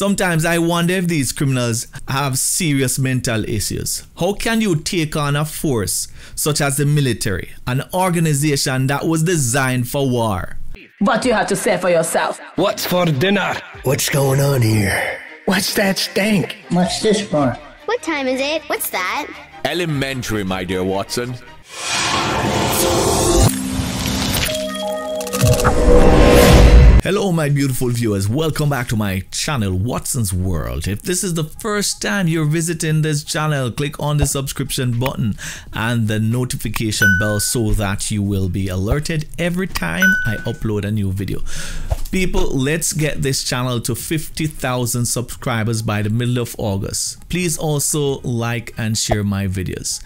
Sometimes I wonder if these criminals have serious mental issues. How can you take on a force such as the military, an organization that was designed for war? But you have to say for yourself. What's for dinner? What's going on here? What's that stink? What's this for? What time is it? What's that? Elementary, my dear Watson. Hello my beautiful viewers, welcome back to my channel Watson's World. If this is the first time you're visiting this channel, click on the subscription button and the notification bell so that you will be alerted every time I upload a new video. People, let's get this channel to 50,000 subscribers by the middle of August. Please also like and share my videos.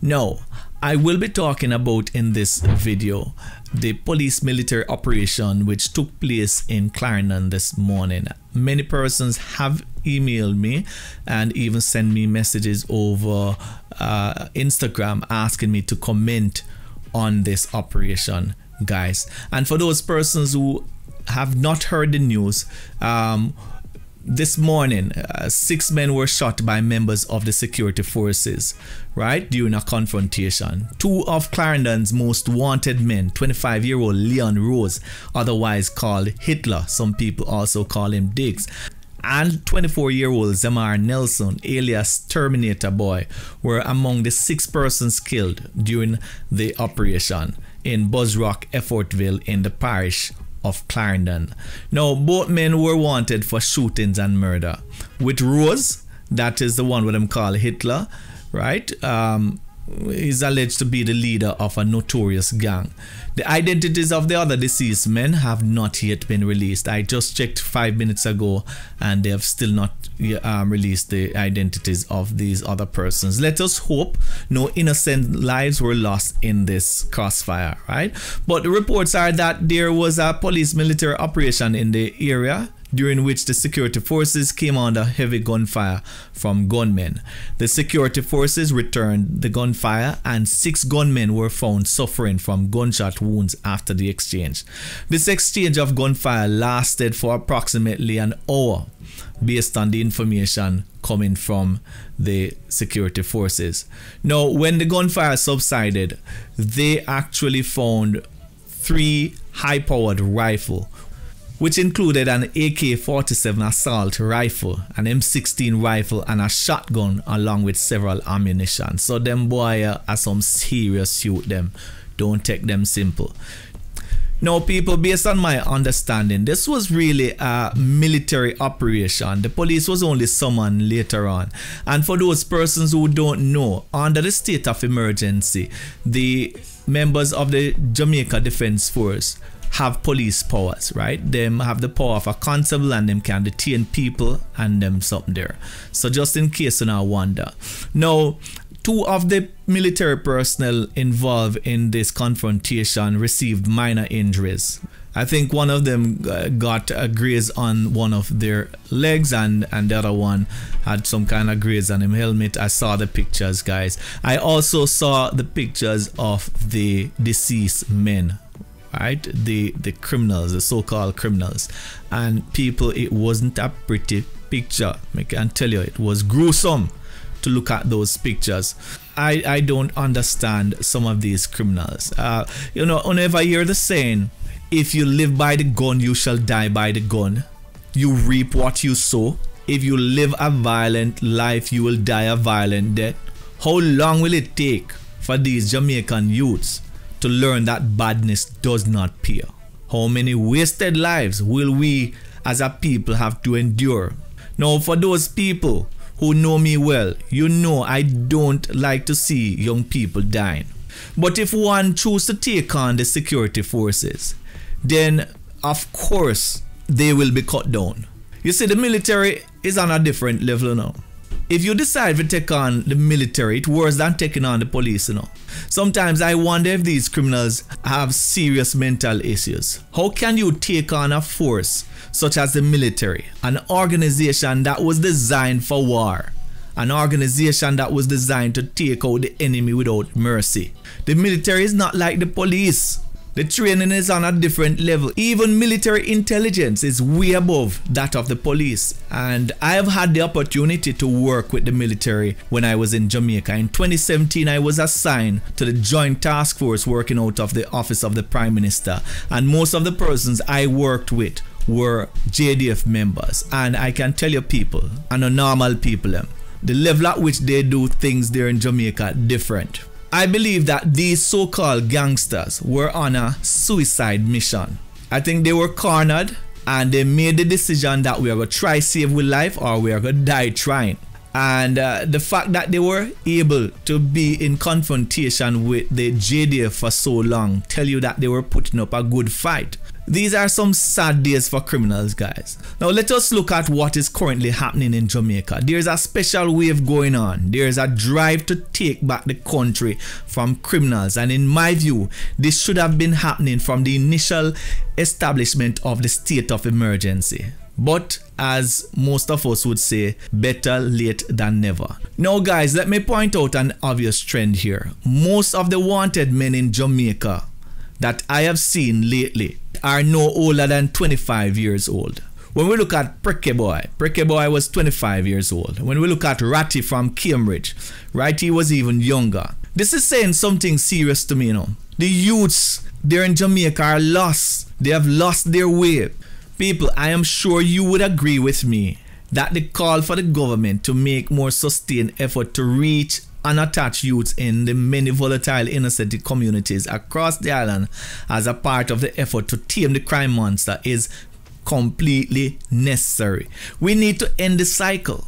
Now, I will be talking about in this video the police military operation which took place in Clarendon this morning. Many persons have emailed me and even sent me messages over Instagram asking me to comment on this operation, guys. And for those persons who have not heard the news, this morning, 6 men were shot by members of the security forces, right, during a confrontation. 2 of Clarendon's most wanted men, 25-year-old Leon Rose, otherwise called Hitler, some people also call him Diggs, and 24-year-old Zamar Nelson, alias Terminator Boy, were among the 6 persons killed during the operation in Buzzrock, Effortville in the parish of Clarendon. Now, both men were wanted for shootings and murder. With Rose, that is the one what them call Hitler, right? He's alleged to be the leader of a notorious gang. The identities of the other deceased men have not yet been released. I just checked 5 minutes ago and they have still not released the identities of these other persons. Let us hope no innocent lives were lost in this crossfire, right? But the reports are that there was a police military operation in the area during which the security forces came under heavy gunfire from gunmen. The security forces returned the gunfire and 6 gunmen were found suffering from gunshot wounds after the exchange. This exchange of gunfire lasted for approximately an hour based on the information coming from the security forces. Now, when the gunfire subsided, they actually found 3 high-powered rifles, which included an AK-47 assault rifle, an M60 rifle, and a shotgun, along with several ammunition. So them boy are some serious youth them. Don't take them simple. Now people, based on my understanding, this was really a military operation. The police was only summoned later on. And for those persons who don't know, under the state of emergency, the members of the Jamaica Defense Force have police powers, right? Them have the power of a constable and them can detain people and them something there. So just in case you now wonder. Now, 2 of the military personnel involved in this confrontation received minor injuries. I think one of them got a graze on one of their legs and the other one had some kind of graze on him helmet. I saw the pictures, guys. I also saw the pictures of the deceased men, right? The criminals, the so-called criminals. And people, it wasn't a pretty picture. I can tell you, it was gruesome to look at those pictures. I don't understand some of these criminals. You know, whenever I hear the saying, if you live by the gun, you shall die by the gun. You reap what you sow. If you live a violent life, you will die a violent death. How long will it take for these Jamaican youths to learn that badness does not pay? How many wasted lives will we as a people have to endure? Now, for those people who know me well, you know I don't like to see young people dying. But if one chooses to take on the security forces, then of course they will be cut down. You see, the military is on a different level now. If you decide to take on the military, it's worse than taking on the police, you know. Sometimes I wonder if these criminals have serious mental issues. How can you take on a force such as the military, an organization that was designed for war, an organization that was designed to take out the enemy without mercy? The military is not like the police. The training is on a different level. Even military intelligence is way above that of the police. And I have had the opportunity to work with the military when I was in Jamaica. In 2017, I was assigned to the Joint Task Force working out of the Office of the Prime Minister. And most of the persons I worked with were JDF members. And I can tell you people, and the normal people, the level at which they do things there in Jamaica different. I believe that these so-called gangsters were on a suicide mission. I think they were cornered and they made the decision that we are going to try save with life or we are going to die trying. And the fact that they were able to be in confrontation with the JDF for so long tell you that they were putting up a good fight. These are some sad days for criminals, guys. Now let us look at what is currently happening in Jamaica. There's a special wave going on. There's a drive to take back the country from criminals. And in my view, this should have been happening from the initial establishment of the state of emergency. But as most of us would say, better late than never. Now guys, let me point out an obvious trend here. Most of the wanted men in Jamaica that I have seen lately are no older than 25 years old. When we look at Pricky Boy was 25 years old. When we look at Ratty from Cambridge, right, he was even younger. This is saying something serious to me, you know. The youths there in Jamaica are lost. They have lost their way. People, I am sure you would agree with me that the call for the government to make more sustained effort to reach unattached youths in the many volatile inner city communities across the island as a part of the effort to tame the crime monster is completely necessary. We need to end the cycle.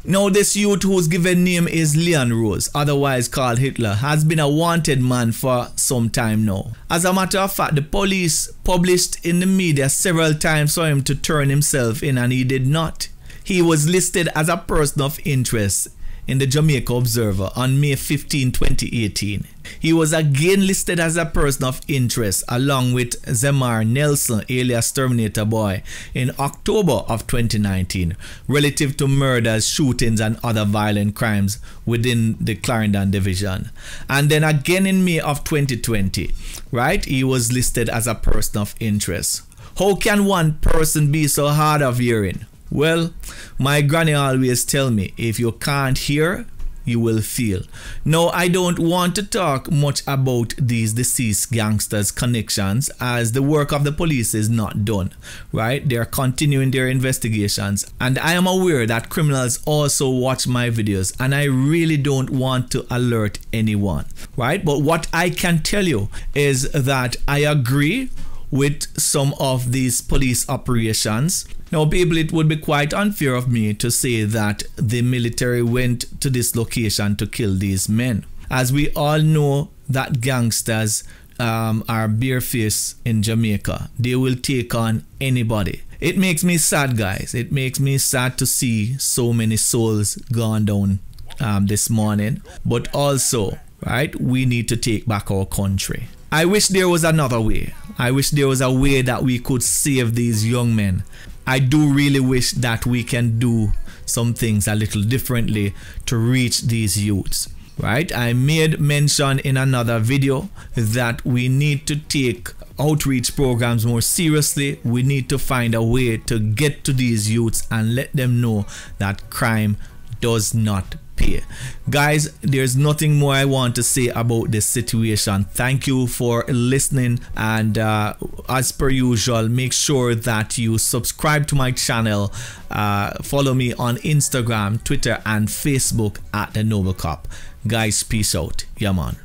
Now this youth whose given name is Leon Rose, otherwise called Hitler, has been a wanted man for some time now. As a matter of fact, the police published in the media several times for him to turn himself in and he did not. He was listed as a person of interest in the Jamaica Observer on May 15, 2018. He was again listed as a person of interest along with Zemar Nelson, alias Terminator Boy, in October of 2019 relative to murders, shootings and other violent crimes within the Clarendon division. And then again in May of 2020, right, he was listed as a person of interest. How can one person be so hard of hearing? Well, my granny always tell me, if you can't hear, you will feel. Now, I don't want to talk much about these deceased gangsters' connections as the work of the police is not done, right? They are continuing their investigations. And I am aware that criminals also watch my videos and I really don't want to alert anyone, right? But what I can tell you is that I agree with some of these police operations. Now people, it would be quite unfair of me to say that the military went to this location to kill these men, as we all know that gangsters are barefaced in Jamaica. They will take on anybody. It makes me sad, guys. It makes me sad to see so many souls gone down this morning, but also, right, we need to take back our country. I wish there was another way. I wish there was a way that we could save these young men. I do really wish that we can do some things a little differently to reach these youths, right? I made mention in another video that we need to take outreach programs more seriously. We need to find a way to get to these youths and let them know that crime does not pay. Guys, there's nothing more I want to say about this situation. Thank you for listening, and as per usual, make sure that you subscribe to my channel. Follow me on Instagram, Twitter and Facebook at The Noble Cop. Guys, peace out. Yeah, man.